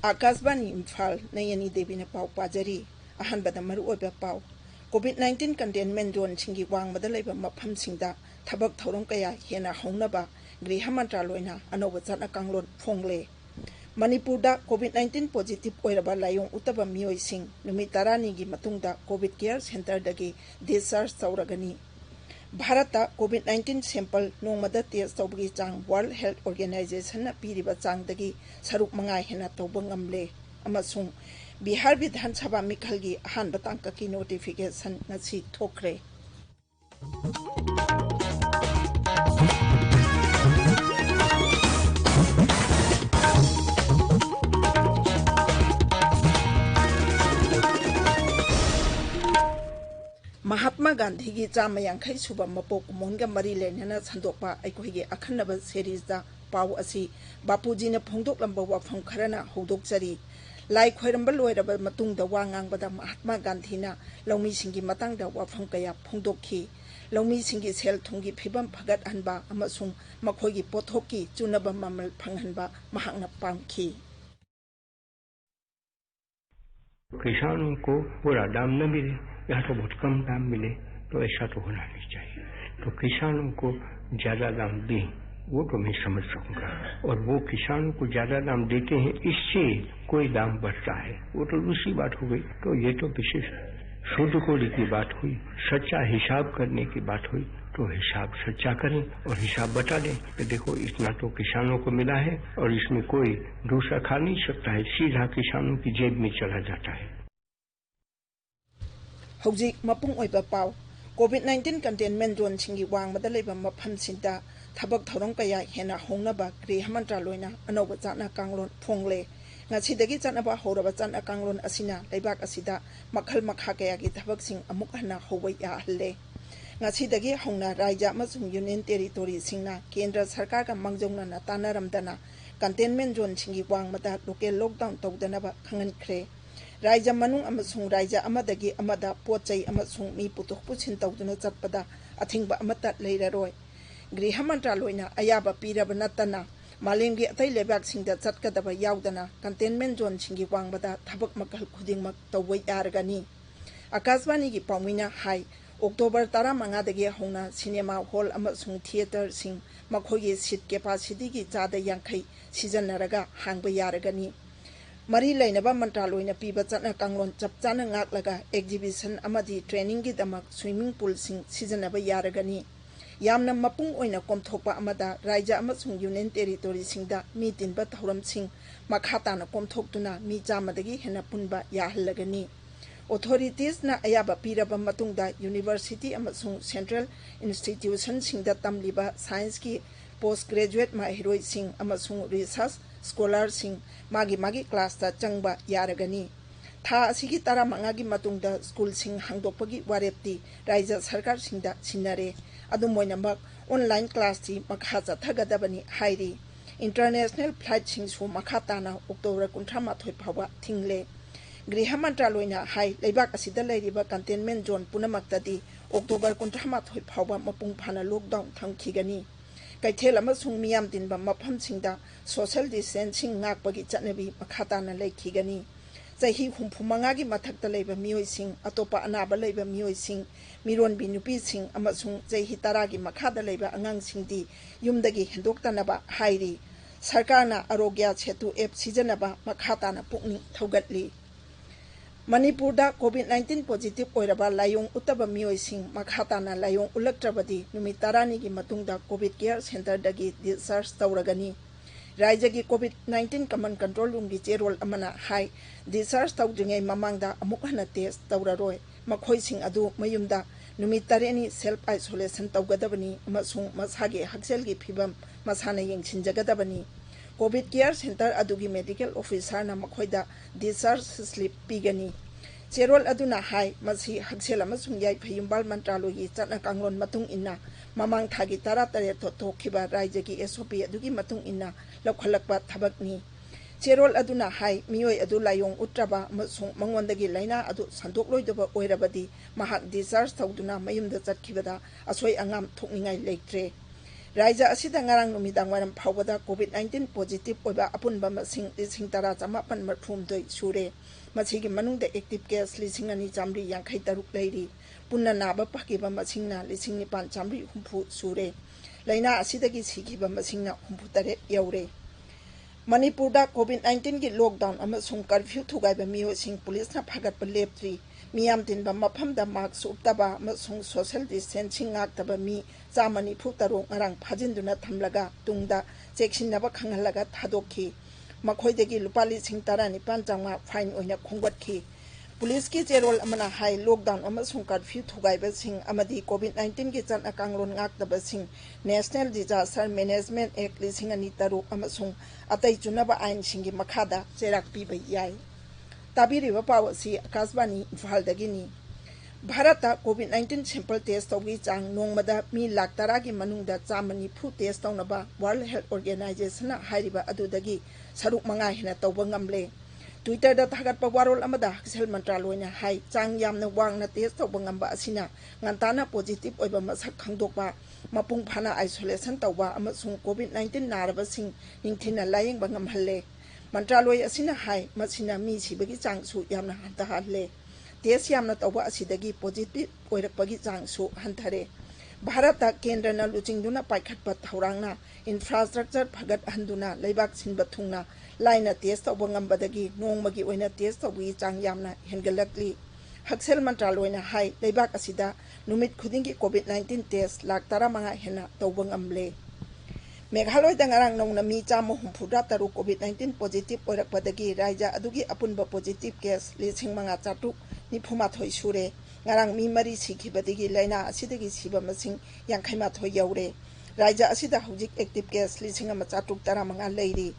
आकाशवाणी इम्फाल नयनी देवी ने पाव पाजरी अहनबद मरुओबे पाव कोविड-19 containment zone सिंगी वांगबद लेबा मफमसिंगदा थबक थौरम कया हेना होंगनबा गृह मंत्रालयना अनोबा चना कांगलोन फोंगले मणिपुरदा कोविड-19 पॉजिटिव ओइरबा लायों उतबा मियोइसिंग नुमित 12 गी मतुंगदा कोविड केयर सेंटर दगी डिस्चार्ज तौरगनी भारत कोविड-19 सैंपल नोमदा टेस्ट तौबगी चांग वर्ल्ड हेल्थ ऑर्गेनाइजेशन पीरिबा चांगदगी सरुक मंगा हेना तौबा ngamle अमसुंग बिहार विधानसभा मिखलगी अहानबा तांककी नोटिफिकेशन ngasi थोखरे महात्मा गांधी की चाम यांखै सुब मपोक मोनगा मरी लेनना संदोकपा अखोइगे अखन्नब सीरीजदा पाव असि बापूजी ने फोंदोकलंबा वाफम खरना होदोकचरी लाई खोइरंबा लोइरबा मतुंगदा वा ngangbada महात्मा गांधी ना लौमी सिंगी मतंगदा वाफम कया फोंदोकखि लौमी सिंगी सेल थुंगी फिबम फगत हनबा अमसुंग मखोइगी पोथोकी चुनबा ममल फंगहनबा महांगना पामखि किसानों को पूरा दाम न मिले या तो बहुत कम दाम मिले तो ऐसा तो होना नहीं चाहिए। तो किसानों को ज्यादा दाम दें वो तो मैं समझ सकूंगा और वो किसानों को ज्यादा दाम देते हैं इससे कोई दाम बढ़ता है वो तो दूसरी बात हो गई। तो ये तो विशेष शुद्ध कोड़ी की बात हुई, सच्चा हिसाब करने की बात हुई तो हिसाब सच्चा करें और हिसाब बता दें कि देखो इतना तो किसानों को मिला है और इसमें कोई दूसरा खा नहीं सकता है, सीधा किसानों की जेब में चला जाता है। हौजिक मपुंग ओइबा पाव कोविड-19 कंटेनमेंट जोन सिंगी वांगबदा लेबा मफमसिंदा थबक थौरम कया हेना होंगनबा गृह मंत्रालयना अनौबा चाना कांगलोन फोंगले ngasi chanaba horaba chana kanglon asina leibak asida makhal makha kaya gi thabak-sing amuk hana howai ya halle ngasi dagi hongna raija amasung union territory singna kendra sarkar ka mangjongna na tanaramdana containment zone singi wangmada local lockdown tawdanaba khangan khre raija manung amasung raija amadagi amada pochai amasung mi putuk puchin tawduna chatpada athingba amata leiraroi गृह मंत्रालयना अयाबा पीरब नतना मालेमगी अतै लेबाक सिंगदा चटकदबा यावदना containment zone सिंगी वांगबदा थबक मकल खुदिंगमक तवै यारगनी Akashvani की पाउमिना high October 15 दगी होना cinema hall अमसुंग theatre सिंग मखोगी seat capacity की चादा यांखै सिजनरगा हांगबा यारगनी मरी लेनबा मंत्रालयना पीबा चना कांगलोन चपचाना ngakलागा exhibition अमदी training की दमक स्विमिंग पूल सिंग सिजनबा यारगनी यामना मपुंग ओइना कोमथोकपा अमदा राज्य अमसुंग यूनियन टेरिटोरी सिंगदा मी तिनबा थौरम सिंग मखाताना कोमथोकतुना मी चामदगी हेना पुनबा याहलगनी ऑथोरिटीज ना अयाबा Pirba मतुंगदा university अमसुंग central institution सिंगदा तमलिबा science की पोस्ट ग्रेजुएट माहिरोइ सिंग अमसुंग रिसर्च स्कॉलर सिंग मागी क्लास ता चंगबा यारगनी था असिगी 15 गी मतुंगदा स्कूल सिंग हांगदोकपगी वारेप्ती राज्य सरकार सिंगदा सिन्नरे अदुम मोइनमक ऑनलाइन क्लास ती मखा चथगदबनी हाइरी इंटरनेशनल फ्लाइट सिंगसु मखा ताना अक्टोबर 18 फावबा थिंगले गृह मंत्रालयना हाई लेबाक असिदा लेरिबा कंटेनमेंट जोन पुनमक्तदी अक्टोबर 18 फावबा मपुंग फाना लॉकडाउन थमखिगनी कैथेल अमसुंग मियाम तिनबा मफम सिंगदा सोशल डिस्टेंसिंग ngakpagi चटनबी मखा ताना लेखिगनी चाही 65 की मथक्ता लेबा मियोइसिंग अतोपा अनाबा लेबा मियोइसिंग मिरोनबी नुपीसिंग अमसुंग चाही 10 की मखादा लेबा अंगांगसिंगदी युमदगी हेंदोक्तनबा हाइरी सरकारना आरोग्य सेतु एप सिजनबा मखाताना पुकनिंग थौगतली मणिपुरदा कोविड-19 पॉजिटिव ओइरबा लायों उतबा मियोइसिंग मखाताना लायों उलक्त्रबदी नुमित 12 की मतुंगदा कोविड केयर सेंटर दगी डिस्चार्ज तौरगनी राज्य की कोविड-19 कमन कंट्रोल रूम की चेरोल अमना हाई डिस्चार्ज तौद्रिङै ममांगदा अमुक हना टेस्ट तौररोय मखोइसिंग अदु मयुमदा नुमित 3 सेल्फ आइसोलेशन तौगदबनी अमसुंग मसागे हक्सेलगी फिबम मसाना यंगसिनजगदबनी कोविड केयर सेंटर अदुगी मेडिकल ऑफिसर ना मखोइदा डिस्चार्ज स्लिप पीगनी चेरोल अदुना हाई मसी हक्सेल अमसुंग याइ फयुमबाल मंत्रालयगी चटना कांगलोन मतुंग इन्ना ममांग थागी 13 थोखिबा राज्य की एसओपी अदुगी मतुंग इन्ना लखलकपा थबकनी चेरोल अदुना हाई मियोय अदु लायों उत्रबा मसुंग मंगोंदगी लाइना अदु संदोकलोइदबा ओइरबदी महाक डिस्चार्ज तौदुना मयुमदा चटखिबदा असोय अंगाम थोकनिङाइ लेक्ट्रे Raja asida ngarang numidang waram phawada COVID-19 positive oiba apunba masing lising tara chamapan marphumdoi sure masigi manungda active case lising ani chamri yankhai taruk leiri punna naba pakiba masingna lising nipan chamri humpu sure laina asidagi sigiba masingna humpu tare yaure Manipur da COVID-19 ki lockdown amasung curfew thugaiba miyosing police na phagatpa leptri miyam tinba maphamda mask uptaba amasung social distancing ngaktaba mi chamani phutaro ngarang phajinduna thamlaga tungda cheksinaba khangalaga thadokhi makhoidagi lupali sing tarani panchangma fine oina khongwatki police ki jerol amana high lockdown amasung curfew thugaiba sing amadi COVID-19 ki chan akanglon ngaktaba sing National Disaster Management Act lising ani taru amasung atai chunaba ain singi makhada cherak piba yai tabiriba pawasi akasbani Imphal dagini Bharata COVID-19 sample test tawgi chang nongmada mi lakh tara gi manungda chamani phu test tawnaba World Health Organization na hairiba adudagi saruk manga hina tawba ngamle Twitter da thagatpa warol amada Haksel Mantraloina hai chang yamna wangna test tawba ngamba asina ngantana positive oiba masak khangdokpa mapung phana isolation tawba amasung COVID-19 naraba sing ningthina layeng bangam halle Mantraloi asina hai masina mi sibagi chang su yamna hanta halle test yamna tawba asidagi positive oirakpagi chang su hanthare Bharata Kendra na luchingduna paikhatpa thaurangna infrastructure phagat handuna leibak sinba thungna laina test tawba ngambadagi nongmagi oina test tawbi chang yamna hengalakli Haksel Mantraloina hai leibak asida numit khudingi COVID-19 test lakh tara manga hena tawba ngamle Meghaloi da ngarang nongna mi chamo humphura taru COVID-19 positive oirakpadagi raija adugi apunba positive case lising manga chatuk nifuma thoi sure ngarang mi mari sikhibadagi laina asidagi siba masing yangkhaima thoi yaure raija asida hujik active case lising ama chatuk tara manga leiri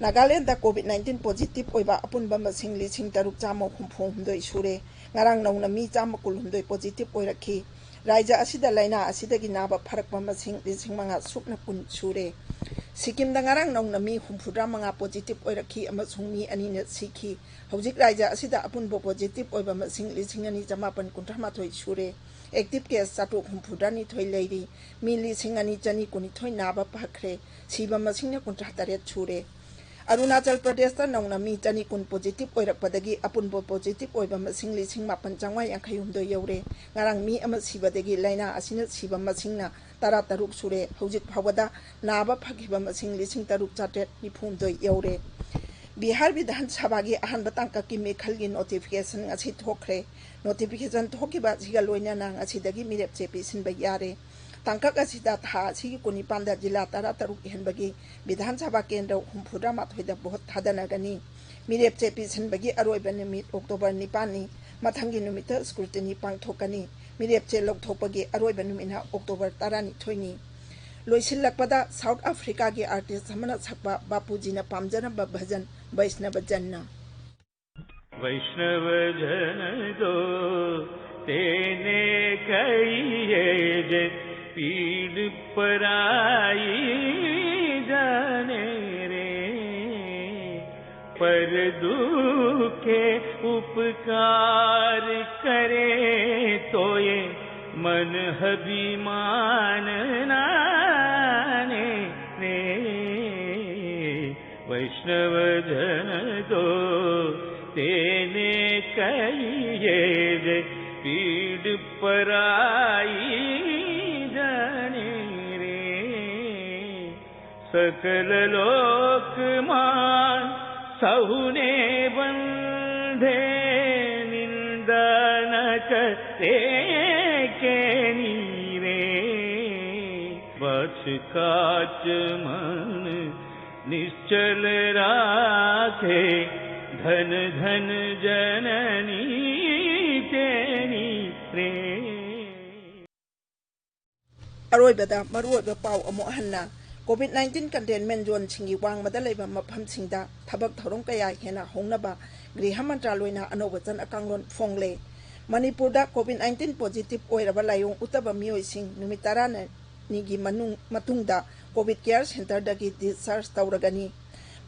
Nagaland da COVID-19 positive oiba apunba masing lising taruk chamo humphumdoi sure ngarang nongna mi chamo kulhumdoi positive oirakhi Raja asida laina asidagi naba pharakpa masing lising manga sukna kun sure Sikkim da ngarang nongna mi humphudra manga positive oirakhi amasung mi anina sikhi hojik raja asida apunbo positive oiba masing lising ani jamapan kunthama thoi sure active case chatu humphudra ni thoi leiri mi lising ani chani kuni thoi naba phakre siba masing na kunthra taret sure Arunachal Pradesh ta nongna mi chani kun positive oirakpadagi apunbo positive oiba masing lising mapan changwa yankhayumdo yaure ngarang mi ama sibadagi laina asina siba masingna tara taruk sure hojik phawada naba phakiba masing lising taruk chatet nifumdo yaure Bihar Vidhan Sabha gi ahan batangka ki mekhalgi notification asi thokre notification thokiba siga loina nang asidagi mirep chepi sinba yare Tangkak asida tha sigi kuni panda jila tara taruk henbagi Vidhan Sabha kendra humphura mathoida bahut thadanagani mirep chepi sinbagi aroiba nimit October 9 ni mathangi numita scrutiny pangthokani mirep che lokthopagi aroiba numina October 10 ni thoini loisilakpada South Africa gi artist samana sakpa bapuji na pamjana ba bhajan Vaishnava Janna Vaishnava Janna do tene kaiye je पीड़ पराई जाने रे पर दुखे उपकार करे तो ये मन अभिमान नाने रे वैष्णव जन दो तेने कहिए जे पीड़ पराई सकल लोक मान सहुने बंधे निंदा न करे के नीरे बच काच मन निश्चल राखे धन धन जननी तेनी रे Aroibada maruoiba pau amo hanna COVID-19 containment zone chingi wang madalaiba mapham singda thabak thorong kaya hena hongnaba Griha Mantraloina anoba chan akanglon phongle Manipur da COVID-19 positive oiraba layong utaba mioi sing numitara na nigi matungda COVID care center dagi discharge tawragani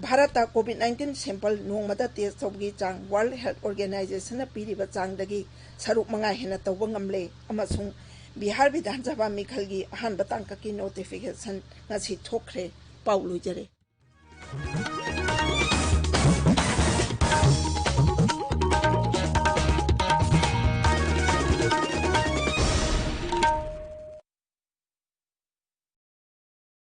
Bharata COVID-19 sample nongmada test tawgi chang World Health Organization na piriba chang dagi saruk manga hena tawba ngamle amasung Bihar विधानसभा मिखल की अहान बतांक की notification ngasi thokre paw lujare